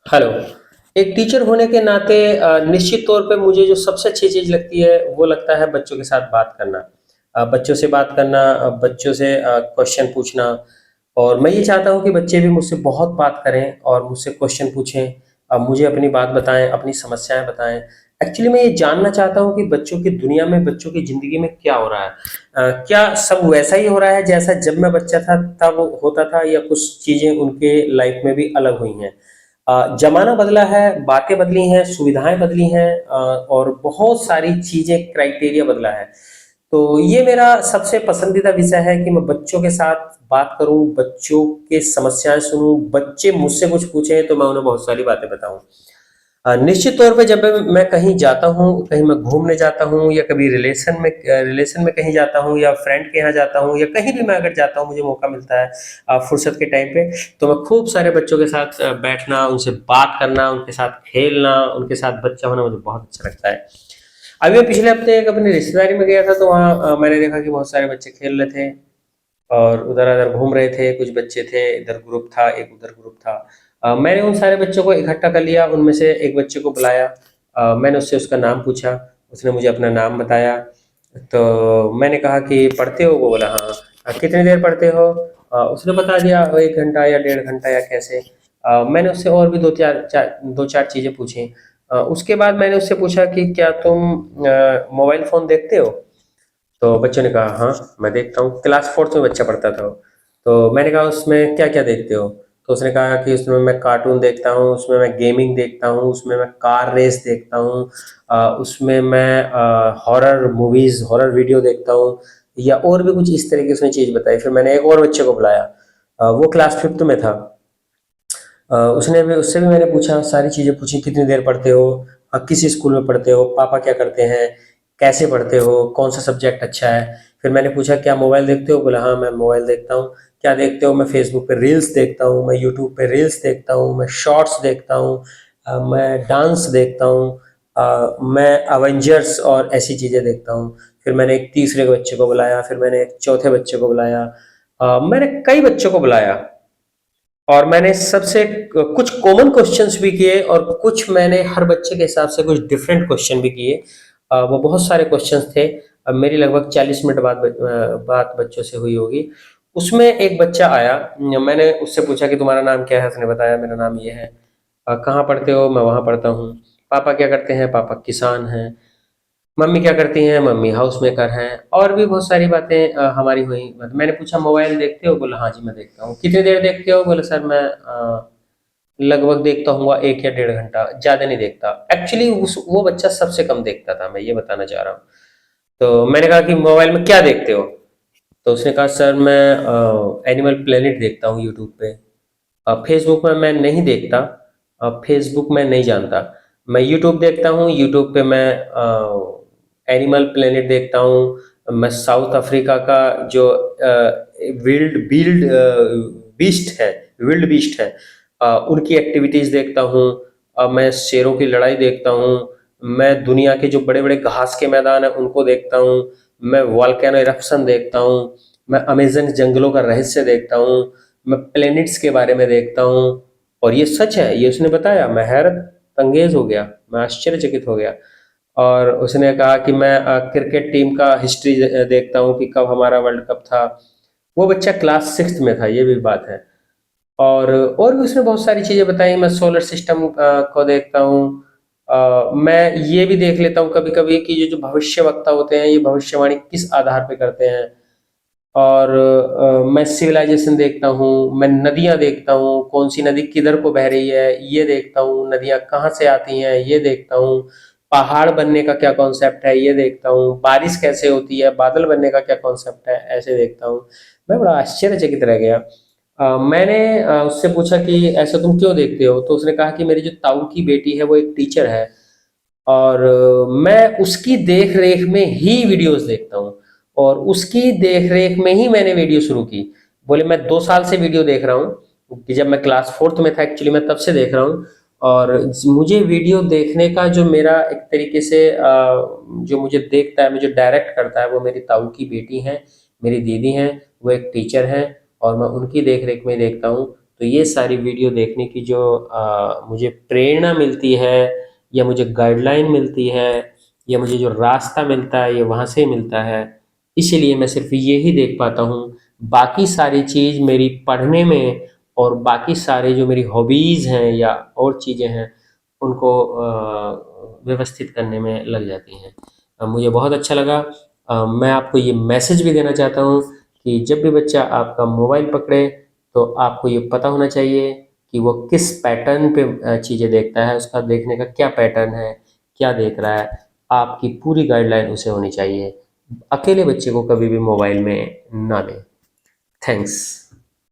Hello. एक teacher होने के नाते निश्चित तौर पे मुझे जो सबसे अच्छी चीज़ लगती है, वो लगता है बच्चों के साथ बात करना। बच्चों से बात करना, बच्चों से क्वेश्चन पूछना। और मैं ये चाहता हूँ कि बच्चे भी मुझसे बहुत बात करें और मुझसे क्वेश्चन पूछें, मुझे अपनी बात बताएँ, अपनी समस्याएँ बताएँ। एक्चुअली मैं ये जानना चाहता हूँ कि बच्चों की दुनिया में, बच्चों की ज़िंदगी में क्या हो रहा है? क्या सब वैसा ही हो रहा है जैसा जब मैं बच्चा था तब होता था, या कुछ चीज़ें उनके लाइफ में भी अलग हुई हैं? ज़माना बदला है, बातें बदली हैं, सुविधाएँ बदली हैं, और बहुत सारी चीज़ें, क्राइटेरिया बदला है। तो ये मेरा सबसे पसंदीदा विषय है कि मैं बच्चों के साथ बात करूँ, बच्चों के समस्याएँ सुनूँ, बच्चे मुझसे कुछ पूछें तो मैं उन्हें बहुत सारी बातें बताऊँ। निश्चित तौर पे जब मैं कहीं जाता हूँ, कहीं मैं घूमने जाता हूँ, या कभी रिलेशन में कहीं जाता हूँ, या फ्रेंड के यहाँ जाता हूँ, या कहीं भी मैं अगर जाता हूँ, मुझे मौका मिलता है फुर्सत के टाइम पे, तो मैं खूब सारे बच्चों के साथ बैठना, उनसे बात करना, उनके साथ खेलना, उनके साथ बच्चा होना मुझे बहुत अच्छा लगता है। अभी मैं पिछले हफ्ते एक अपनी रिश्तेदारी में गया था, तो वहाँ मैंने देखा कि बहुत सारे बच्चे खेल रहे थे और उधर-अधर घूम रहे थे। कुछ बच्चे थे, इधर ग्रुप था, एक उधर ग्रुप था। मैंने उन सारे बच्चों को इकट्ठा कर लिया, उनमें से एक बच्चे को बुलाया। मैंने उससे उसका नाम पूछा, उसने मुझे अपना नाम बताया। तो मैंने कहा कि पढ़ते हो? वो बोला हाँ। कितनी देर पढ़ते हो? उसने बता दिया, 1 घंटा या डेढ़ घंटा या कैसे। मैंने उससे और भी 2-4 चीज़ें पूछी। उसके बाद मैंने उससे पूछा कि क्या तुम मोबाइल फ़ोन देखते हो? तो बच्चों ने कहा हाँ, मैं देखता हूँ। क्लास 4th में बच्चा पढ़ता था वो। तो मैंने कहा उसमें क्या-क्या देखते हो? तो उसने कहा कि उसमें मैं कार्टून देखता हूँ, उसमें मैं गेमिंग देखता हूँ, उसमें मैं कार रेस देखता हूँ, उसमें मैं हॉरर मूवीज़, हॉरर वीडियो देखता हूँ, या और भी कुछ इस तरह की उसने चीज़ बताई। फिर मैंने एक और बच्चे को बुलाया, वो क्लास 5th में था। उसने भी उससे भी मैंने पूछा, सारी चीज़ें पूछी, कितनी देर पढ़ते हो, किस स्कूल में पढ़ते हो, पापा क्या करते हैं, कैसे पढ़ते हो, कौन सा सब्जेक्ट अच्छा है। फिर मैंने पूछा क्या मोबाइल देखते हो? बोला हाँ, मैं मोबाइल देखता हूँ। क्या देखते हो? मैं फेसबुक पे रील्स देखता हूँ, मैं यूट्यूब पे रील्स देखता हूँ, मैं शॉर्ट्स देखता हूँ, मैं डांस देखता हूँ, मैं अवेंजर्स और ऐसी चीज़ें देखता हूँ। फिर मैंने एक तीसरे बच्चे को बुलाया, फिर मैंने एक चौथे बच्चे को बुलाया। मैंने कई बच्चों को बुलाया, और मैंने सबसे कुछ कॉमन क्वेश्चंस भी किए, और कुछ मैंने हर बच्चे के हिसाब से कुछ डिफरेंट क्वेश्चन भी किए। वो बहुत सारे क्वेश्चंस थे। मेरी लगभग 40 मिनट बात बच्चों से हुई होगी। उसमें एक बच्चा आया, मैंने उससे पूछा कि तुम्हारा नाम क्या है? उसने बताया मेरा नाम ये है। कहाँ पढ़ते हो? मैं वहाँ पढ़ता हूँ। पापा क्या करते हैं? पापा किसान हैं। मम्मी क्या करती हैं? मम्मी हाउस मेकर हैं। और भी बहुत सारी बातें हमारी हुई। मैंने पूछा मोबाइल देखते हो? बोला हाँ जी मैं देखता हूँ। कितनी देर देखते हो? बोले सर मैं लगभग देखता हूँ 1 या डेढ़ घंटा, ज़्यादा नहीं देखता। एक्चुअली उस वो बच्चा सबसे कम देखता था, मैं ये बताना चाह रहा हूँ। तो मैंने कहा कि मोबाइल में क्या देखते हो? तो उसने कहा सर मैं एनिमल प्लेनेट देखता हूँ यूट्यूब पे। फेसबुक में मैं नहीं देखता, फेसबुक में नहीं जानता। मैं यूट्यूब देखता हूँ, यूट्यूब पे मैं एनिमल प्लेनेट देखता हूँ। मैं साउथ अफ्रीका का जो विल्ड बील्ड बीस्ट है, विल्ड बीस्ट है, उनकी एक्टिविटीज़ देखता हूँ। मैं शेरों की लड़ाई देखता हूँ। मैं दुनिया के जो बड़े-बड़े घास के मैदान हैं उनको देखता हूँ। मैं वोल्केनो इरप्शन देखता हूँ। मैं अमेज़न जंगलों का रहस्य देखता हूँ। मैं प्लैनेट्स के बारे में देखता हूँ। और ये सच है, ये उसने बताया। मैं हैरत अंगेज हो गया, मैं आश्चर्यचकित हो गया। और उसने कहा कि मैं क्रिकेट टीम का हिस्ट्री देखता हूँ कि कब हमारा वर्ल्ड कप था। वो बच्चा क्लास 6th में था, ये भी बात है। और भी उसने बहुत सारी चीज़ें बताई। मैं सोलर सिस्टम को देखता हूँ। मैं ये भी देख लेता हूँ कभी-कभी कि ये जो भविष्यवक्ता होते हैं, ये भविष्यवाणी किस आधार पे करते हैं। और मैं सिविलाइजेशन देखता हूँ, मैं नदियाँ देखता हूँ, कौन सी नदी किधर को बह रही है ये देखता हूँ, नदियाँ कहाँ से आती हैं ये देखता हूँ, पहाड़ बनने का क्या कॉन्सेप्ट है ये देखता हूँ, बारिश कैसे होती है, बादल बनने का क्या कॉन्सेप्ट है, ऐसे देखता हूँ। मैं बड़ा आश्चर्यचकित रह गया। मैंने उससे पूछा कि ऐसा तुम क्यों देखते हो? तो उसने कहा कि मेरी जो ताऊ की बेटी है वो एक टीचर है, और मैं उसकी देख रेख में ही वीडियोस देखता हूँ, और उसकी देख रेख में ही मैंने वीडियो शुरू की। बोले मैं 2 साल से वीडियो देख रहा हूँ, कि जब मैं क्लास 4th में था एक्चुअली, मैं तब से देख रहा हूँ। और मुझे वीडियो देखने का जो मेरा एक तरीके से जो मुझे देखता है, मुझे डायरेक्ट करता है, वो मेरी ताऊ की बेटी हैं, मेरी दीदी हैं, वो एक टीचर हैं, और मैं उनकी देख रेख में देखता हूँ। तो ये सारी वीडियो देखने की जो मुझे प्रेरणा मिलती है या मुझे गाइडलाइन मिलती है या मुझे जो रास्ता मिलता है ये वहाँ से ही मिलता है। इसीलिए मैं सिर्फ ये ही देख पाता हूँ। बाकी सारी चीज़ मेरी पढ़ने में और बाकी सारे जो मेरी हॉबीज़ हैं या और चीज़ें हैं उनको व्यवस्थित करने में लग जाती हैं। मुझे बहुत अच्छा लगा। मैं आपको ये मैसेज भी देना चाहता हूँ कि जब भी बच्चा आपका मोबाइल पकड़े तो आपको ये पता होना चाहिए कि वो किस पैटर्न पे चीज़ें देखता है, उसका देखने का क्या पैटर्न है, क्या देख रहा है। आपकी पूरी गाइडलाइन उसे होनी चाहिए। अकेले बच्चे को कभी भी मोबाइल में ना दें। थैंक्स।